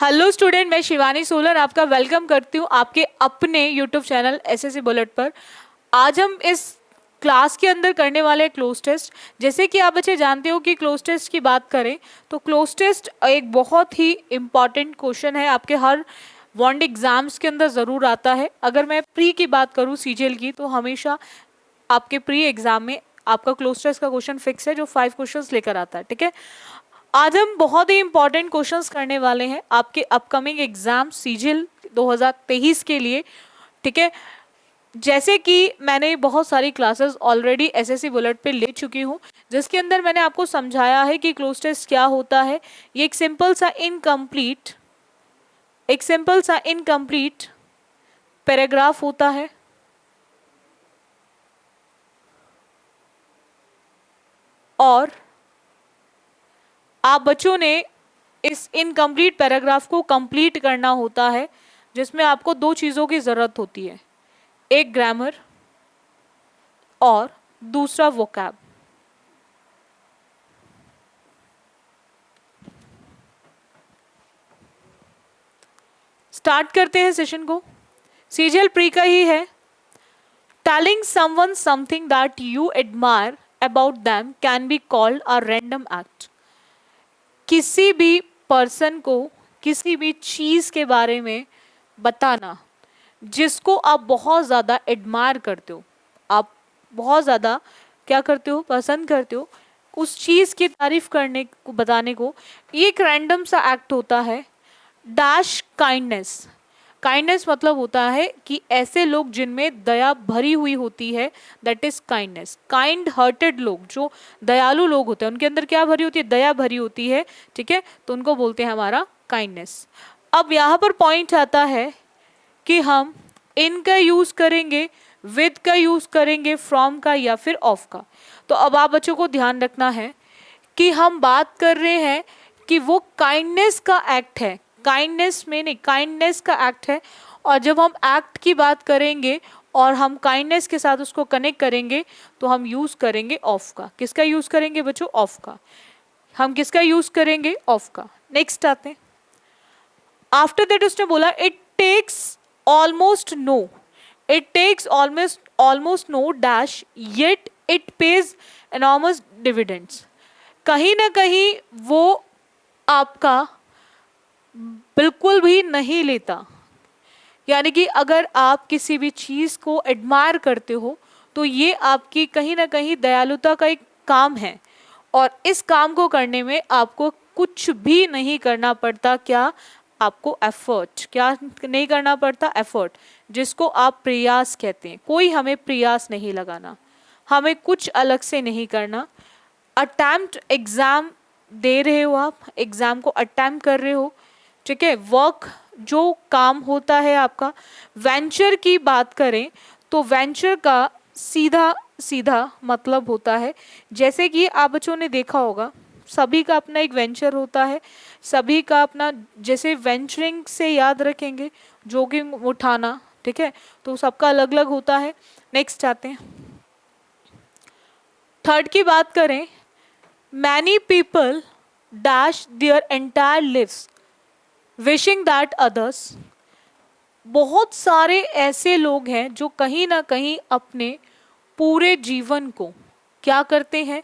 Hello student, मैं Shivani solar आपका welcome करती हूँ आपके अपने यूट्यूब चैनल एसएससी बुलेट पर। आज हम इस क्लास के अंदर करने वाले क्लोज टेस्ट। जैसे कि आप बच्चे जानते हो कि क्लोज टेस्ट की बात करें तो क्लोज टेस्ट एक बहुत ही इम्पॉर्टेंट क्वेश्चन है, आपके हर बॉन्ड एग्जाम्स के अंदर ज़रूर आता है। अगर मैं प्री की बात करूँ सीजीएल की, तो हमेशा आपके प्री एग्जाम में आपका क्लोज टेस्ट का क्वेश्चन फिक्स है जो 5 क्वेश्चंस लेकर आता है। ठीक है, आज हम बहुत ही इंपॉर्टेंट क्वेश्चंस करने वाले हैं आपके अपकमिंग एग्जाम सीजीएल 2023 के लिए। ठीक है, जैसे कि मैंने बहुत सारी क्लासेस ऑलरेडी एसएससी बुलेट पे ले चुकी हूँ, जिसके अंदर मैंने आपको समझाया है कि क्लोज टेस्ट क्या होता है। ये एक सिंपल सा इनकम्प्लीट पैराग्राफ होता है और आप बच्चों ने इस इनकम्प्लीट पैराग्राफ को कंप्लीट करना होता है, जिसमें आपको 2 चीज़ों की ज़रूरत होती है, एक ग्रामर और दूसरा वोकैब। स्टार्ट करते हैं सेशन को। सीजीएल प्री का ही है। Telling someone something that you admire about them can be called a random act. किसी भी पर्सन को किसी भी चीज़ के बारे में बताना जिसको आप बहुत ज़्यादा एडमायर करते हो, आप बहुत ज़्यादा क्या करते हो, पसंद करते हो, उस चीज़ की तारीफ करने को, बताने को, ये एक रैंडम सा एक्ट होता है। Dash kindness. काइंडनेस मतलब होता है कि ऐसे लोग जिनमें दया भरी हुई होती है, that is kindness. Kind hearted लोग, जो दयालु लोग होते हैं, उनके अंदर क्या भरी होती है, दया भरी होती है। ठीक है, तो उनको बोलते हैं हमारा काइंडनेस। अब यहाँ पर पॉइंट आता है कि हम इन का यूज करेंगे, विद का यूज करेंगे, फ्रॉम का या फिर ऑफ का। तो अब आप बच्चों को ध्यान रखना है कि हम बात कर रहे हैं कि वो काइंडनेस का एक्ट है, काइंडनेस में नहीं, काइंडनेस का एक्ट है। और जब हम एक्ट की बात करेंगे और हम काइंडनेस के साथ उसको कनेक्ट करेंगे तो हम यूज करेंगे ऑफ का। किसका यूज करेंगे बच्चों? ऑफ का। हम किसका यूज करेंगे? ऑफ का। नेक्स्ट आते हैं। आफ्टर दैट उसने बोला it takes almost no, it takes almost no dash yet it pays enormous dividends. कहीं ना कहीं वो आपका बिल्कुल भी नहीं लेता। यानी कि अगर आप किसी भी चीज़ को एडमायर करते हो तो ये आपकी कहीं ना कहीं दयालुता का एक काम है, और इस काम को करने में आपको कुछ भी नहीं करना पड़ता। क्या? आपको एफर्ट। क्या नहीं करना पड़ता? एफर्ट, जिसको आप प्रयास कहते हैं। कोई हमें प्रयास नहीं लगाना, हमें कुछ अलग से नहीं करना। अटेम्प्ट, एग्ज़ाम दे रहे हो, आप एग्ज़ाम को अटेम्प्ट कर रहे हो। ठीक है, वर्क जो काम होता है आपका। वेंचर की बात करें तो वेंचर का सीधा सीधा मतलब होता है, जैसे कि आप बच्चों ने देखा होगा, सभी का अपना एक वेंचर होता है, सभी का अपना, जैसे वेंचरिंग से याद रखेंगे जोखिम उठाना। ठीक है, तो सबका अलग अलग होता है। नेक्स्ट आते हैं, थर्ड की बात करें। Many people dash their entire lives wishing that others. बहुत सारे ऐसे लोग हैं जो कहीं ना कहीं अपने पूरे जीवन को क्या करते हैं?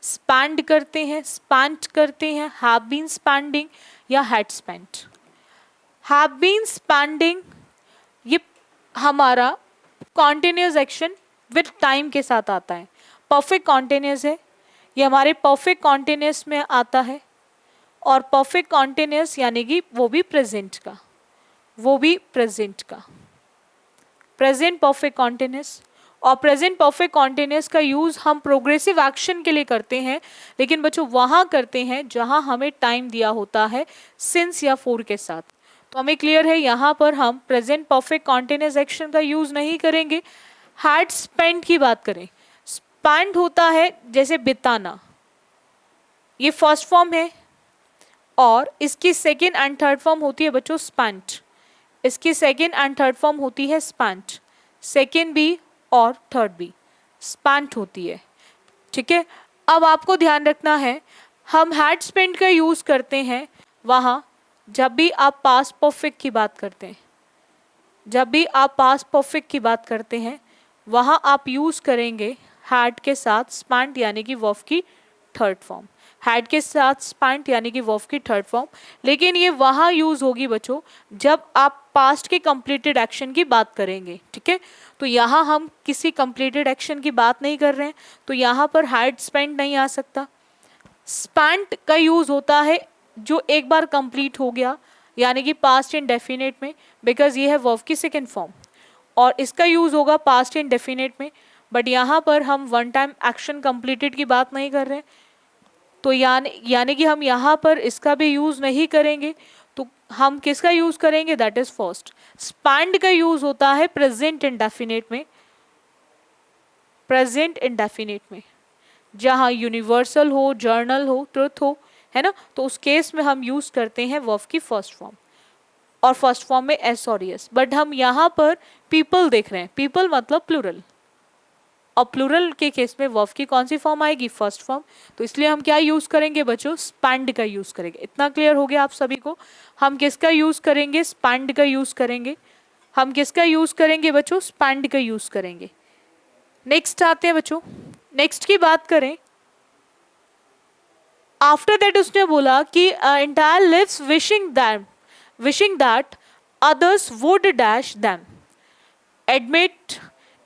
स्पेंड करते हैं, स्पेंड करते हैं, हैव बीन स्पेंडिंग या had spent. Have been spending ये हमारा कॉन्टिन्यूस एक्शन विद टाइम के साथ आता है। परफेक्ट कॉन्टिन्यूस है, ये हमारे परफेक्ट कॉन्टिन्यूस में आता है। और परफेक्ट कॉन्टिन्यूस यानी कि वो भी प्रेजेंट का, वो भी प्रेजेंट का, प्रेजेंट परफेक्ट कॉन्टिन्यूस। और प्रेजेंट परफेक्ट कॉन्टिन्यूस का यूज़ हम प्रोग्रेसिव एक्शन के लिए करते हैं, लेकिन बच्चों वहाँ करते हैं जहाँ हमें टाइम दिया होता है सिंस या फोर के साथ। तो हमें क्लियर है, यहाँ पर हम प्रेजेंट परफेक्ट कॉन्टिन्यूस एक्शन का यूज़ नहीं करेंगे। हैड स्पेंट की बात करें, स्पेंड होता है जैसे बिताना, ये फर्स्ट फॉर्म है, और इसकी सेकेंड एंड थर्ड फॉर्म होती है बच्चों स्पेंट। इसकी सेकेंड एंड थर्ड फॉर्म होती है स्पेंट, सेकेंड भी और थर्ड भी स्पेंट होती है। ठीक है, अब आपको ध्यान रखना है, हम हैड स्पेंट का यूज करते हैं वहाँ जब भी आप पास्ट परफेक्ट की बात करते हैं, जब भी आप पास्ट परफेक्ट की बात करते हैं, वहां आप यूज करेंगे हैड के साथ स्पेंट यानी कि वर्ब की थर्ड फॉर्म, हैड के साथ स्पेंट यानी कि वर्ब की थर्ड फॉर्म। लेकिन ये वहां यूज होगी बच्चों जब आप पास्ट के कंप्लीटेड एक्शन की बात करेंगे, ठीक है। तो यहाँ हम किसी कंप्लीटेड एक्शन की बात नहीं कर रहे हैं, तो यहाँ पर हैड स्पेंट नहीं आ सकता। स्पेंट का यूज होता है जो एक बार कंप्लीट हो गया यानी कि पास्ट इंडेफिनिट में, बिकॉज ये है वर्ब की सेकेंड फॉर्म, और इसका यूज होगा पास्ट इंडेफिनिट में। बट यहाँ पर हम वन टाइम एक्शन कंप्लीटेड की बात नहीं कर रहे हैं, तो यानी कि हम यहाँ पर इसका भी यूज नहीं करेंगे। तो हम किसका यूज करेंगे, दैट इज फर्स्ट। स्पेंड का यूज होता है प्रेजेंट इंडेफिनिट में, प्रेजेंट इंडेफिनिट में, जहाँ यूनिवर्सल हो, जर्नल हो, ट्रुथ हो, है ना, तो उस केस में हम यूज करते हैं वर्ब की फर्स्ट फॉर्म, और फर्स्ट फॉर्म में एस और एस। बट हम यहाँ पर पीपल देख रहे हैं, पीपल मतलब प्लूरल, और प्लूरल के केस में वर्ब की कौन सी फॉर्म आएगी, फर्स्ट फॉर्म। तो इसलिए हम क्या यूज करेंगे बच्चों, स्पेंड का यूज करेंगे। इतना क्लियर हो गया आप सभी को, हम किसका यूज करेंगे, स्पेंड का यूज करेंगे। हम किसका यूज करेंगे बच्चों, स्पेंड का यूज करेंगे। नेक्स्ट आते हैं बच्चों, नेक्स्ट की बात करें। आफ्टर दैट उसने बोला कि entire lives wishing that others would dash them, admit,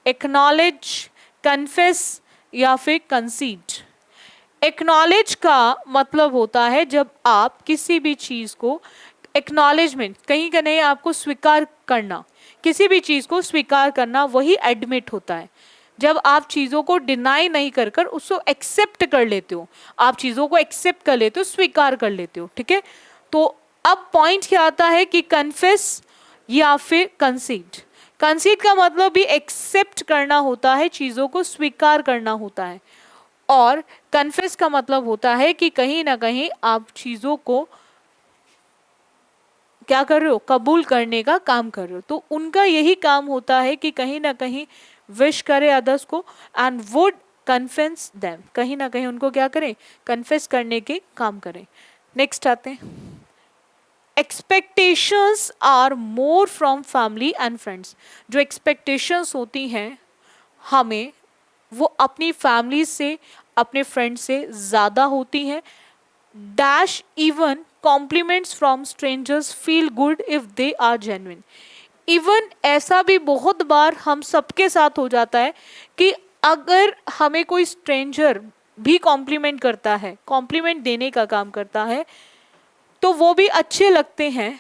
acknowledge, confess या फिर कंसीड। एक्नॉलेज का मतलब होता है जब आप किसी भी चीज को, एक्नॉलेजमेंट कहीं का नहीं, आपको स्वीकार करना, किसी भी चीज को स्वीकार करना, वही एडमिट होता है। जब आप चीजों को डिनाई नहीं कर कर उसको एक्सेप्ट कर लेते हो, आप चीजों को एक्सेप्ट कर लेते हो, स्वीकार कर लेते हो, ठीक है। तो अब पॉइंट क्या आता है कि कन्फेस या फिर कंसीड। कंसीड का मतलब भी एक्सेप्ट करना होता है, चीजों को स्वीकार करना होता है, और कन्फेस का मतलब होता है कि कहीं ना कहीं आप चीजों को क्या कर रहे हो, कबूल करने का काम कर रहे हो। तो उनका यही काम होता है कि कहीं ना कहीं विश करे अदर्स को, एंड वुड कन्फेस देम, कहीं ना कहीं उनको क्या करें, कन्फेस करने के काम करें। नेक्स्ट आते हैं, expectations are more from family and friends. जो एक्सपेक्टेशंस होती हैं हमें, वो अपनी फैमिली से, अपने फ्रेंड से ज़्यादा होती हैं। Dash even compliments from strangers feel good if they are genuine. Even ऐसा भी बहुत बार हम सबके साथ हो जाता है कि अगर हमें कोई स्ट्रेंजर भी कॉम्प्लीमेंट करता है, कॉम्प्लीमेंट देने का काम करता है, तो वो भी अच्छे लगते हैं,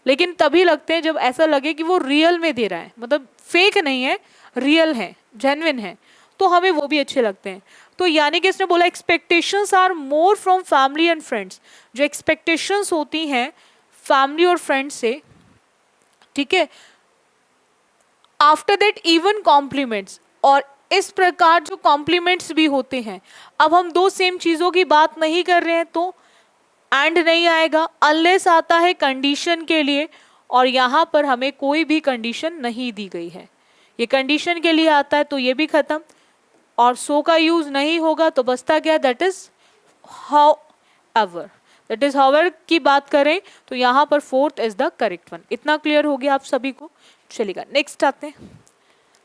लेकिन तभी लगते हैं जब ऐसा लगे कि वो रियल में दे रहा है, मतलब फेक नहीं है, रियल है, जेन्युइन है, तो हमें वो भी अच्छे लगते हैं। तो यानी कि इसने बोला expectations are more from family and friends. जो एक्सपेक्टेशंस होती हैं फैमिली और फ्रेंड्स से, ठीक है, आफ्टर दैट इवन कॉम्प्लीमेंट्स, और इस प्रकार जो कॉम्प्लीमेंट्स भी होते हैं। अब हम दो सेम चीजों की बात नहीं कर रहे हैं तो एंड नहीं आएगा, अनलेस आता है कंडीशन के लिए, और यहाँ पर हमें कोई भी कंडीशन नहीं दी गई है, ये कंडीशन के लिए आता है तो ये भी खत्म, और सो का यूज नहीं होगा तो बचता क्या, that is however. That is however की बात करें तो यहाँ पर fourth is the correct one. इतना क्लियर हो गया आप सभी को, चलेगा। नेक्स्ट आते हैं,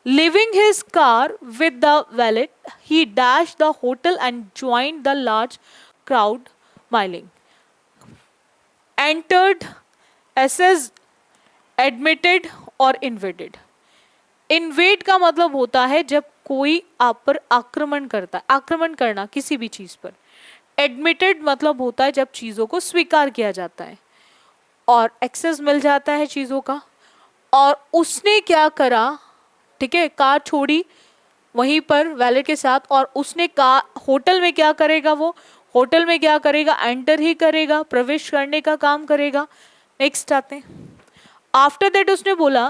leaving his car with the valet he dash the hotel and join the large crowd milling, entered, access, admitted और इन्वेडेड। इन्वेड का मतलब होता है जब कोई आप पर आक्रमण करता है, आक्रमण करना किसी भी चीज पर। एडमिटेड मतलब होता है जब चीजों को स्वीकार किया जाता है, और एक्सेस मिल जाता है चीजों का। और उसने क्या करा, ठीक है, कार छोड़ी वहीं पर वैलेट के साथ, और उसने कार होटल में क्या करेगा, वो होटल में क्या करेगा, एंटर ही करेगा, प्रवेश करने का काम करेगा। नेक्स्ट आते हैं, आफ्टर दैट उसने बोला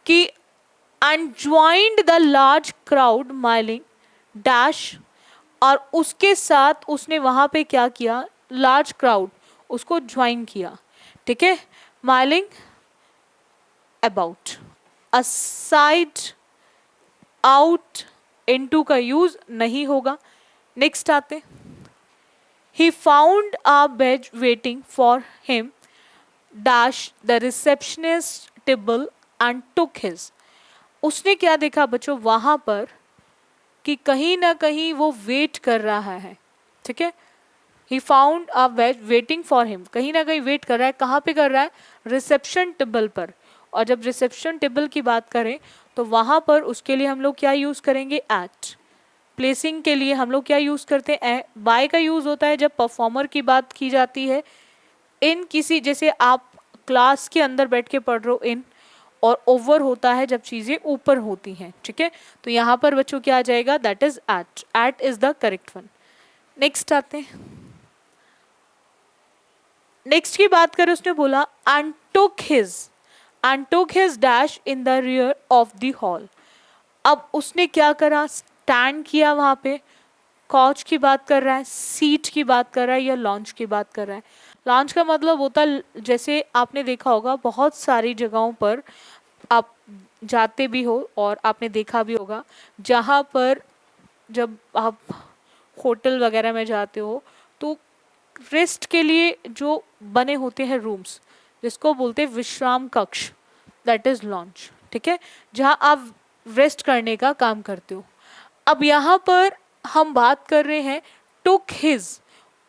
कि and joined the large crowd milling dash, और उसके साथ उसने वहां पे क्या किया, लार्ज क्राउड उसको ज्वाइन किया, ठीक है। Milling about, aside, out, into का यूज नहीं होगा। नेक्स्ट आते, he found a bed wetting for him dash the receptionist table and took his. उसने क्या देखा बच्चों वहां पर कि कहीं ना कहीं वो वेट कर रहा है, ठीक है। He found a waiting for him, कहीं ना कहीं वेट कर रहा है। कहाँ पे कर रहा है? रिसेप्शन टेबल पर। और जब रिसेप्शन टेबल की बात करें तो वहां पर उसके लिए हम लोग क्या यूज करेंगे? एट। प्लेसिंग के लिए हम लोग क्या यूज करते हैं? बाय का यूज होता है जब परफॉर्मर की बात की जाती है। इन किसी, जैसे आप क्लास के अंदर बैठ के पढ़ रहे हो, इन। और ओवर होता है जब चीजें ऊपर होती हैं, ठीक है। तो यहाँ पर बच्चों क्या आ जाएगा? That is eight. Eight is the correct one. Next आते हैं। नेक्स्ट की बात करें, उसने बोला and took his dash in the rear of the hall. अब उसने क्या करा? स्टैंड किया वहां पे। कॉच की बात कर रहा है, सीट की बात कर रहा है, या लॉन्च की बात कर रहा है? लॉन्च का मतलब होता है, जैसे आपने देखा होगा बहुत सारी जगहों पर आप जाते भी हो और आपने देखा भी होगा, जहाँ पर जब आप होटल वगैरह में जाते हो तो रेस्ट के लिए जो बने होते हैं रूम्स, जिसको बोलते हैं विश्राम कक्ष, दैट इज लॉन्च, ठीक है, जहाँ आप रेस्ट करने का काम करते हो। अब यहाँ पर हम बात कर रहे हैं टुक हिज।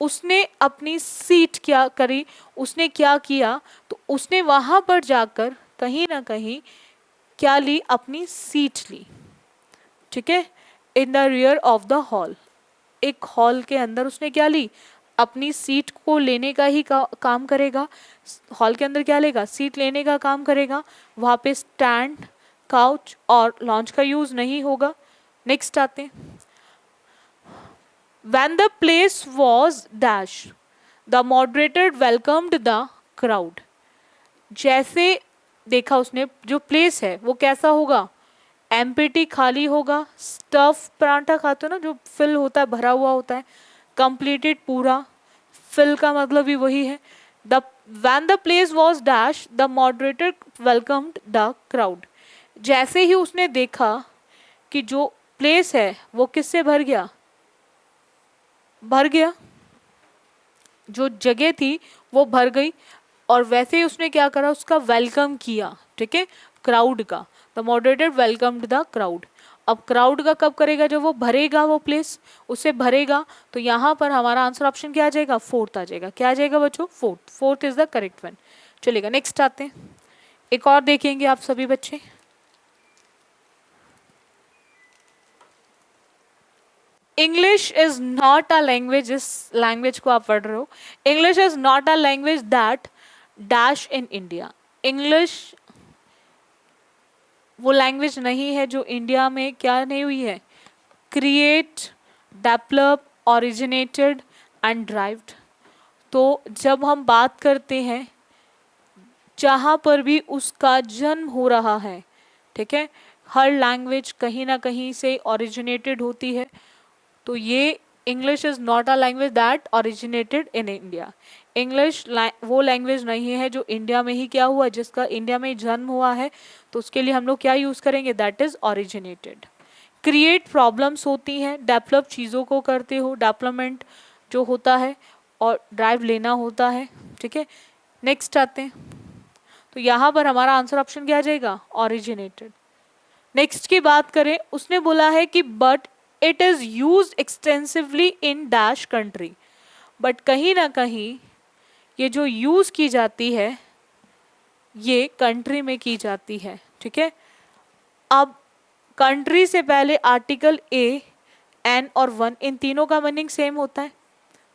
उसने अपनी सीट क्या करी? उसने क्या किया? तो उसने वहां पर जाकर कहीं ना कहीं क्या ली? अपनी सीट ली, ठीक है, इन the rear of the hall. एक हॉल के अंदर उसने क्या ली? अपनी सीट को लेने का ही काम करेगा। हॉल के अंदर क्या लेगा? सीट लेने का काम करेगा। वहां पे स्टैंड, काउच और लॉन्च का यूज नहीं होगा। नेक्स्ट आते हैं। When the place was dash, the moderator welcomed the crowd. जैसे देखा उसने, जो प्लेस है वो कैसा होगा? एम्पिटी, खाली होगा। स्टफ परांठा खाते हो ना, जो फिल होता है, भरा हुआ होता है। कंप्लीटेड, पूरा। फिल का मतलब भी वही है। The When the place was dash, the moderator welcomed the crowd. जैसे ही उसने देखा कि जो प्लेस है वो किससे भर गया? भर गया, जो जगह थी वो भर गई। और वैसे ही उसने क्या करा? उसका वेलकम किया, ठीक है, क्राउड का। The moderator welcomed the crowd. अब क्राउड का कब करेगा? जब वो भरेगा, वो प्लेस उसे भरेगा। तो यहाँ पर हमारा आंसर ऑप्शन क्या आ जाएगा? फोर्थ आ जाएगा। क्या आ जाएगा बच्चों? Fourth. Fourth is the correct one. चलेगा, नेक्स्ट आते हैं। एक और देखेंगे आप सभी बच्चे। English is not a language, इस लैंग्वेज को आप पढ़ रहे हो। English is not a language that dash in India. English वो लैंग्वेज नहीं है जो इंडिया में क्या नहीं हुई है? Create, develop, originated and derived. तो जब हम बात करते हैं जहाँ पर भी उसका जन्म हो रहा है, ठीक है, हर लैंग्वेज कहीं ना कहीं से ओरिजिनेटेड होती है। तो ये English is not a language that originated in India. English वो लैंग्वेज नहीं है जो इंडिया में ही क्या हुआ, जिसका इंडिया में जन्म हुआ है। तो उसके लिए हम लोग क्या यूज करेंगे? That is originated. Create problems होती हैं, डेवलप चीज़ों को करते हो, डेवलपमेंट जो होता है, और ड्राइव लेना होता है, ठीक है। नेक्स्ट आते हैं। तो यहाँ पर हमारा आंसर ऑप्शन क्या आ जाएगा? ओरिजिनेटेड। नेक्स्ट की बात करें, उसने बोला है कि but it is use extensively in dash country. But कहीं ना कहीं ये जो यूज की जाती है ये कंट्री में की जाती है, ठीक है। अब कंट्री से पहले आर्टिकल ए, एन और वन, इन तीनों का मीनिंग सेम होता है,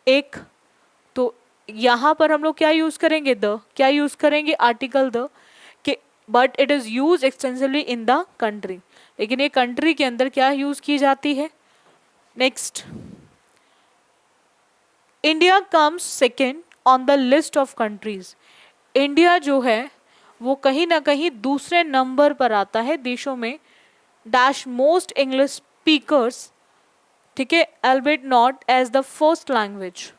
एक। तो यहां पर हम लोग क्या यूज करेंगे? द। क्या यूज करेंगे? Article the. कि but it is use extensively in the country, लेकिन ये कंट्री के अंदर क्या यूज की जाती है? Next, India comes second on the list of countries. India जो है वो कहीं ना कहीं दूसरे नंबर पर आता है देशों में। डैश मोस्ट इंग्लिश स्पीकर्स, ठीक है, albeit not as the first language.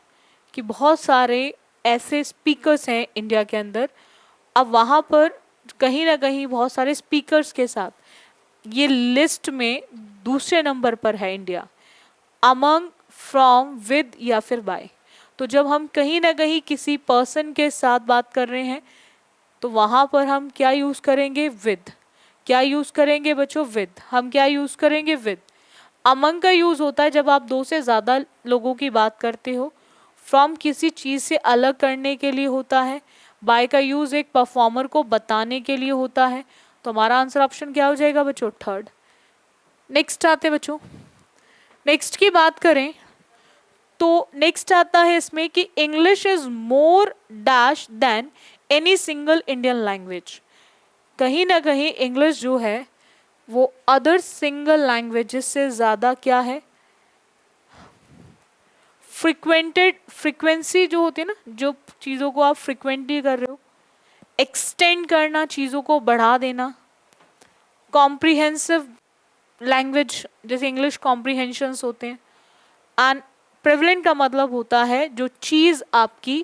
कि बहुत सारे ऐसे स्पीकर्स हैं इंडिया के अंदर। अब वहाँ पर कहीं ना कहीं बहुत सारे स्पीकर्स के साथ ये लिस्ट में दूसरे नंबर पर है इंडिया। अमंग, फ्रॉम, विद या फिर बाय। तो जब हम कहीं ना कहीं किसी पर्सन के साथ बात कर रहे हैं तो वहां पर हम क्या यूज करेंगे, विद। क्या यूज करेंगे बच्चों, विद। हम क्या यूज करेंगे, विद। अमंग का यूज होता है जब आप दो से ज्यादा लोगों की बात करते हो। फ्रॉम किसी चीज से अलग करने के लिए होता है। बाय का यूज एक परफॉर्मर को बताने के लिए होता है। तो हमारा आंसर ऑप्शन क्या हो जाएगा बच्चों, थर्ड। नेक्स्ट आते हैं बच्चों, नेक्स्ट की बात करें तो नेक्स्ट आता है इसमें कि English is more dash than any single Indian language. कहीं ना कहीं इंग्लिश जो है वो अदर सिंगल लैंग्वेजेस से ज्यादा क्या है, फ्रिक्वेंसी जो होती है ना, जो चीजों को आप फ्रिक्वेंटली कर रहे हो, एक्सटेंड करना, चीजों को बढ़ा देना, कॉम्प्रिहेंसिव लैंग्वेज जैसे इंग्लिश कॉम्प्रिहेंशंस होते हैं। एंड प्रेवलेंट का मतलब होता है जो चीज आपकी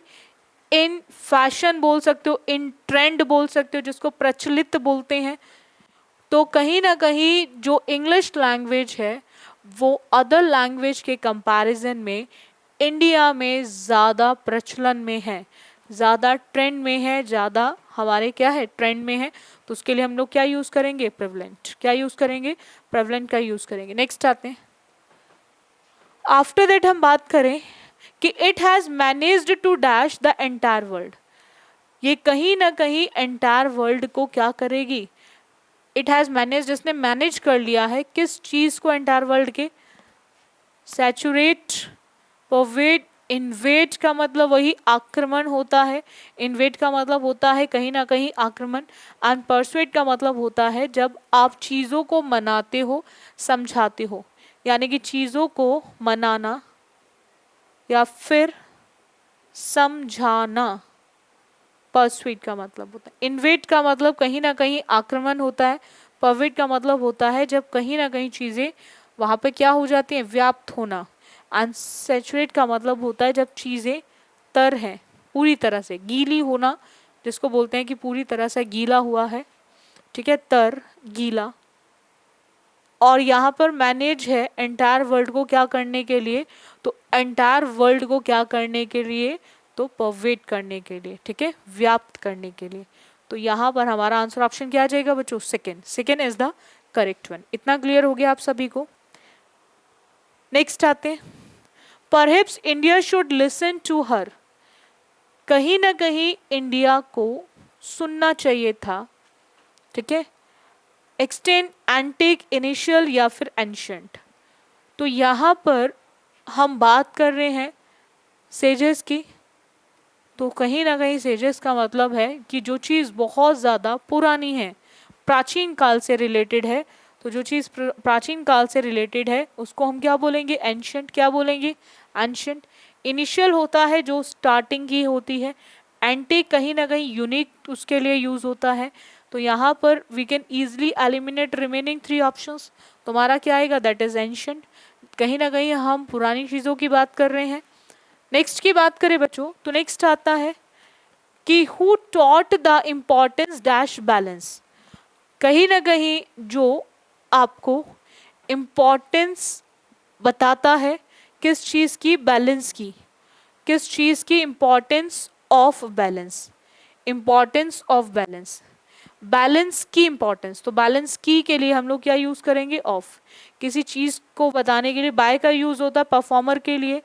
इन फैशन बोल सकते हो, इन ट्रेंड बोल सकते हो, जिसको प्रचलित बोलते हैं। तो कहीं ना कहीं जो इंग्लिश लैंग्वेज है वो अदर लैंग्वेज के कंपैरिजन में इंडिया में ज़्यादा प्रचलन में है, ज़्यादा ट्रेंड में है, ज़्यादा हमारे क्या है, ट्रेंड में है। तो उसके लिए हम लोग क्या यूज़ करेंगे, प्रेवलेंट। क्या यूज़ करेंगे, प्रेवलेंट का यूज़ करेंगे। नेक्स्ट आते हैं, आफ्टर दैट हम बात करें कि it has managed to dash the entire world. ये कहीं ना कहीं एंटायर वर्ल्ड को क्या करेगी, इट हैज़ मैनेज, जिसने मैनेज कर लिया है किस चीज़ को, एंटायर वर्ल्ड के। सैचुरेट, परवेट, इन्वेट का मतलब वही आक्रमण होता है। इन्वेट का मतलब होता है कहीं ना कहीं आक्रमण। एंड परसुएट का मतलब होता है जब आप चीज़ों को मनाते हो, समझाते हो, यानी कि चीज़ों को मनाना या फिर समझाना परसुएट का मतलब होता है। इन्वेट का मतलब कहीं ना कहीं आक्रमण होता है। परवेट का मतलब होता है जब कहीं ना कहीं चीज़ें वहाँ पे क्या हो जाती हैं, व्याप्त होना। एंड सैचुरेट का मतलब होता है जब चीज़ें तर हैं, पूरी तरह से गीली होना, जिसको बोलते हैं कि पूरी तरह से गीला हुआ है, ठीक है, तर, गीला। और यहाँ पर मैनेज है एंटायर वर्ल्ड को क्या करने के लिए, तो एंटायर वर्ल्ड को क्या करने के लिए, तो परवेट करने के लिए, ठीक है, व्याप्त करने के लिए। तो यहाँ पर हमारा आंसर ऑप्शन क्या आ जाएगा बच्चों, second. Second is the correct one. इतना क्लियर हो गया आप सभी को। नेक्स्ट आते हैं, perhaps India should listen to her. कहीं ना कहीं इंडिया को सुनना चाहिए था, ठीक है। एक्सटेंड, एंटिक, इनिशियल या फिर एंशंट। तो यहाँ पर हम बात कर रहे हैं सेजेस की। तो कहीं ना कहीं सेजेस का मतलब है कि जो चीज़ बहुत ज़्यादा पुरानी है, प्राचीन काल से रिलेटेड है, तो जो चीज़ प्राचीन काल से रिलेटेड है उसको हम क्या बोलेंगे, एंशंट। क्या बोलेंगे, एंशंट। इनिशियल होता है जो स्टार्टिंग की होती है। एंटिक कहीं ना कहीं यूनिक उसके लिए यूज़ होता है। तो यहाँ पर we can easily eliminate remaining three options. तो हमारा क्या आएगा, दैट इज एंशंट। कहीं ना कहीं हम पुरानी चीज़ों की बात कर रहे हैं। नेक्स्ट की बात करें बच्चों तो नेक्स्ट आता है कि who taught the importance dash balance. कहीं ना कहीं जो आपको इम्पॉर्टेंस बताता है किस चीज़ की, बैलेंस की। किस चीज़ की, importance of balance. Importance of balance, balance की इंपॉर्टेंस। तो बैलेंस की के लिए हम लोग क्या यूज करेंगे, ऑफ। किसी चीज को बताने के लिए बाय का यूज होता है परफॉर्मर के लिए।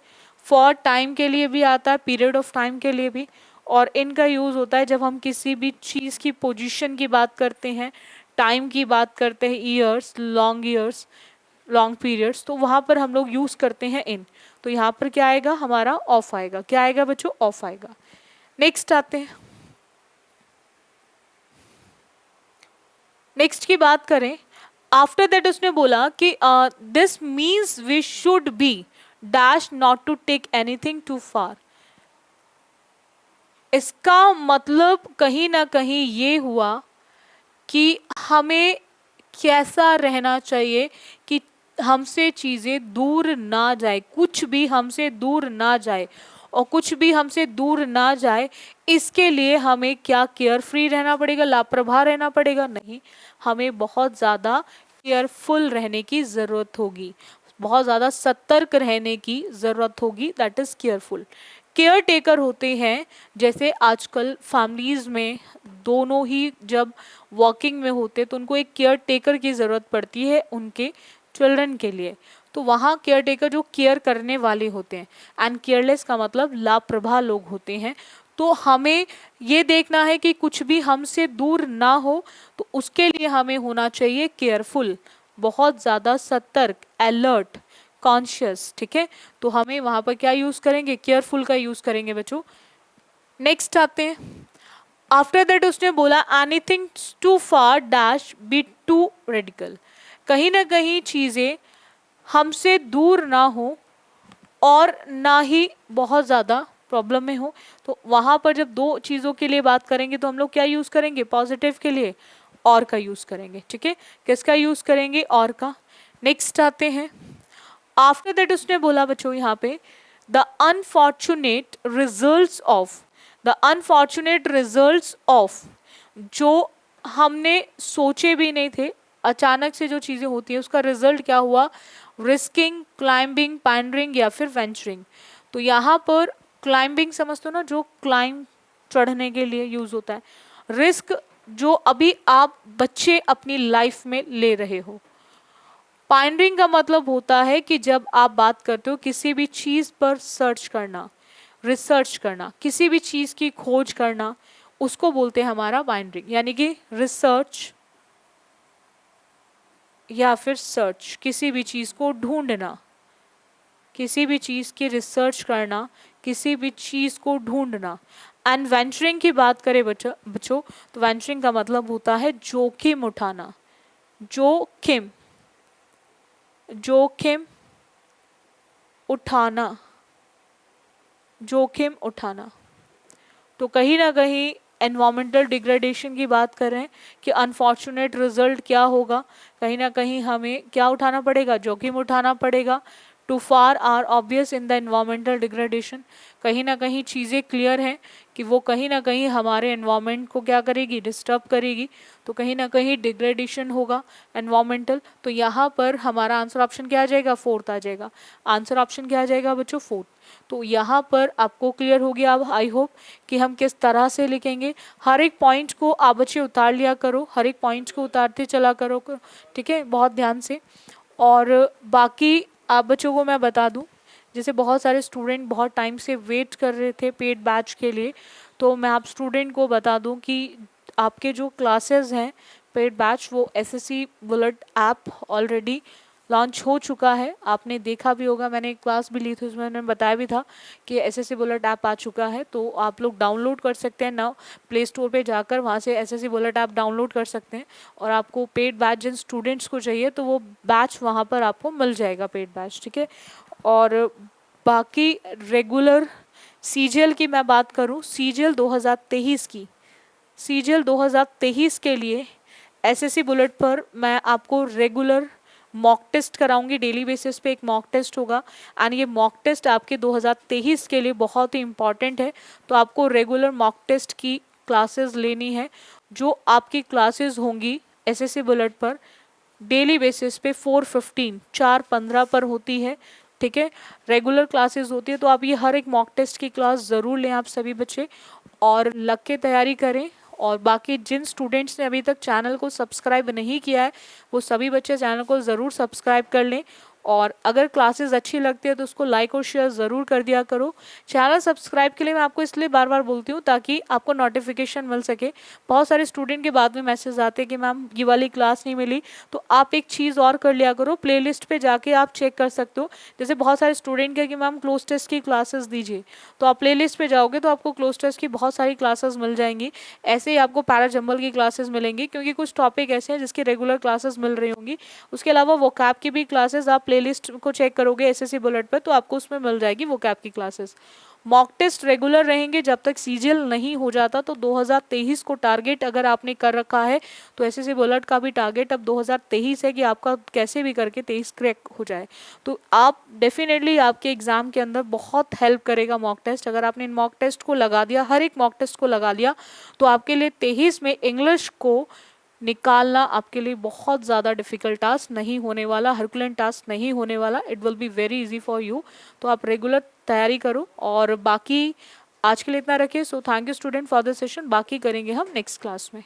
फॉर टाइम के लिए भी आता है, पीरियड ऑफ टाइम के लिए भी। और इनका यूज होता है जब हम किसी भी चीज की पोजीशन की बात करते हैं, टाइम की बात करते हैं, ईयर्स, लॉन्ग पीरियड्स, तो वहां पर हम लोग यूज करते हैं इन। तो यहाँ पर क्या आएगा, हमारा ऑफ आएगा। क्या आएगा बच्चों, ऑफ आएगा। नेक्स्ट आते हैं, नेक्स्ट की बात करें। आफ्टर दैट उसने बोला कि this means we should be dash not to take anything too far. इसका मतलब कहीं ना कहीं ये हुआ कि हमें कैसा रहना चाहिए कि हमसे चीज़ें दूर ना जाए, कुछ भी हमसे दूर ना जाए। और कुछ भी हमसे दूर ना जाए इसके लिए हमें क्या केयर फ्री रहना पड़ेगा, लापरवाह रहना पड़ेगा, नहीं। हमें बहुत ज़्यादा केयरफुल रहने की ज़रूरत होगी, बहुत ज़्यादा सतर्क रहने की ज़रूरत होगी, that is careful. Care taker होते हैं, जैसे आजकल फैमिलीज में दोनों ही जब वर्किंग में होते तो उनको एक केयर टेकर की ज़रूरत पड़ती है उनके चिल्ड्रन के लिए। तो वहाँ केयर टेकर जो केयर करने वाले होते हैं, एंड केयरलेस का मतलब लापरवाह लोग होते हैं। तो हमें ये देखना है कि कुछ भी हमसे दूर ना हो, तो उसके लिए हमें होना चाहिए केयरफुल, बहुत ज़्यादा सतर्क, अलर्ट, कॉन्शियस। ठीक है, तो हमें वहाँ पर क्या यूज़ करेंगे, केयरफुल का यूज़ करेंगे बच्चों। नेक्स्ट आते हैं, आफ्टर दैट उसने बोला anything too far dash be too radical. कहीं ना कहीं चीज़ें हमसे दूर ना हो और ना ही बहुत ज़्यादा प्रॉब्लम में हो। तो वहाँ पर जब दो चीज़ों के लिए बात करेंगे तो हम लोग क्या यूज़ करेंगे, पॉजिटिव के लिए और का यूज़ करेंगे। ठीक है, किसका यूज़ करेंगे, और का। नेक्स्ट आते हैं, आफ्टर दैट उसने बोला बच्चों यहाँ पे the unfortunate results of, the unfortunate results of, जो हमने सोचे भी नहीं थे, अचानक से जो चीज़ें होती हैं उसका रिजल्ट क्या हुआ, रिस्किंग, क्लाइंबिंग, पैंडरिंग या फिर वेंचरिंग। तो यहाँ पर क्लाइंबिंग समझते हो ना, जो क्लाइंब चढ़ने के लिए यूज होता है। रिस्क जो अभी आप बच्चे अपनी लाइफ में ले रहे हो। पाइंडरिंग का मतलब होता है कि जब आप बात करते हो किसी भी चीज़ पर सर्च करना, रिसर्च करना, किसी भी चीज़ की खोज करना, उसको बोलते हैं हमारा पाइंडरिंग। यानी कि रिसर्च या फिर सर्च, किसी भी चीज़ को ढूंढना, किसी भी चीज़ की रिसर्च करना, किसी भी चीज़ को ढूंढना। एंड वेंचरिंग की बात करें बच्चों, तो वेंचरिंग का मतलब होता है जोखिम उठाना, जोखिम, जोखिम उठाना, जोखिम उठाना। तो कहीं ना कहीं एनवायरमेंटल डिग्रेडेशन की बात कर रहे हैं कि अनफॉर्चुनेट रिजल्ट क्या होगा, कहीं ना कहीं हमें क्या उठाना पड़ेगा, जोखिम उठाना पड़ेगा। Too far are obvious in the environmental degradation, कहीं ना कहीं चीज़ें क्लियर हैं कि वो कहीं ना कहीं हमारे एनवायरमेंट को क्या करेगी, डिस्टर्ब करेगी। तो कहीं ना कहीं डिग्रेडेशन होगा एनवायरमेंटल। तो यहाँ पर हमारा आंसर ऑप्शन क्या आ जाएगा, फोर्थ आ जाएगा। आंसर ऑप्शन क्या आ जाएगा बच्चों, फोर्थ। तो यहाँ पर आपको क्लियर हो गया अब, आई होप, कि हम किस तरह से लिखेंगे। हर एक पॉइंट को आप बच्चे उतार लिया करो, हर एक पॉइंट को उतारते चला करो, ठीक है, बहुत ध्यान से। और बाकी आप बच्चों को मैं बता दूं, जैसे बहुत सारे स्टूडेंट बहुत टाइम से वेट कर रहे थे पेड बैच के लिए, तो मैं आप स्टूडेंट को बता दूं कि आपके जो क्लासेस हैं पेड बैच, वो SSC bullet app already launch हो चुका है। आपने देखा भी होगा, मैंने एक क्लास भी ली थी, उसमें मैंने बताया भी था कि एसएससी बुलेट ऐप आ चुका है। तो आप लोग डाउनलोड कर सकते हैं ना, प्ले स्टोर पे जाकर वहाँ से एसएससी बुलेट ऐप डाउनलोड कर सकते हैं। और आपको पेड बैच जिन स्टूडेंट्स को चाहिए तो वो बैच वहाँ पर आपको मिल जाएगा, पेड बैच। ठीक है, और बाकी रेगुलर सीजीएल की मैं बात करूँ, सीजीएल 2023 की, सीजीएल 2023 के लिए एसएससी बुलेट पर मैं आपको रेगुलर मॉक टेस्ट कराऊंगी। डेली बेसिस पे एक मॉक टेस्ट होगा, एंड ये मॉक टेस्ट आपके 2023 के लिए बहुत ही इंपॉर्टेंट है। तो आपको रेगुलर मॉक टेस्ट की क्लासेस लेनी है। जो आपकी क्लासेस होंगी एसएससी बुलेट पर डेली बेसिस पे 4:15 4:15 पर होती है। ठीक है, रेगुलर क्लासेस होती है। तो आप ये हर एक मॉक टेस्ट की क्लास ज़रूर लें आप सभी बच्चे, और लग के तैयारी करें। और बाकी जिन स्टूडेंट्स ने अभी तक चैनल को सब्सक्राइब नहीं किया है, वो सभी बच्चे चैनल को ज़रूर सब्सक्राइब कर लें। और अगर क्लासेस अच्छी लगती है तो उसको लाइक और शेयर ज़रूर कर दिया करो। चैनल सब्सक्राइब के लिए मैं आपको इसलिए बार बार बोलती हूँ ताकि आपको नोटिफिकेशन मिल सके। बहुत सारे स्टूडेंट के बाद में मैसेज आते हैं कि मैम ये वाली क्लास नहीं मिली। तो आप एक चीज़ और कर लिया करो, प्लेलिस्ट पे जाके आप चेक कर सकते हो। जैसे बहुत सारे स्टूडेंट कहे कि मैम क्लोज टेस्ट की क्लासेस दीजिए, तो आप प्लेलिस्ट पे जाओगे तो आपको क्लोज टेस्ट की बहुत सारी क्लासेस मिल जाएंगी। ऐसे ही आपको पैराजंबल की क्लासेस मिलेंगी, क्योंकि कुछ टॉपिक ऐसे हैं जिसकी रेगुलर क्लासेस मिल रही होंगी। उसके अलावा वोकैब की भी क्लासेस आप प्लेलिस्ट को चेक करोगे एसएससी बुलेट पर, तो आपको उसमें मिल जाएगी वोकैब की क्लासेस। मॉक टेस्ट रेगुलर रहेंगे जब तक सीजीएल नहीं हो जाता। तो 2023 को टारगेट अगर आपने कर रखा है, तो एसएससी बुलेट का भी टारगेट अब 2023 है कि आपका कैसे भी करके 23 क्रैक हो जाए। तो आप डेफिनेटली आपके एग्जाम के अंदर बहुत हेल्प करेगा मॉक टेस्ट। अगर आपने इन मॉक टेस्ट को लगा दिया, हर एक मॉक टेस्ट को लगा लिया, तो आपके लिए 23 में इंग्लिश को निकालना आपके लिए बहुत ज़्यादा डिफिकल्ट टास्क नहीं होने वाला, हरकुलेंट टास्क नहीं होने वाला, it will be very easy for you. तो आप रेगुलर तैयारी करो, और बाकी आज के लिए इतना रखिए। So thank you student for the session, बाकी करेंगे हम नेक्स्ट क्लास में।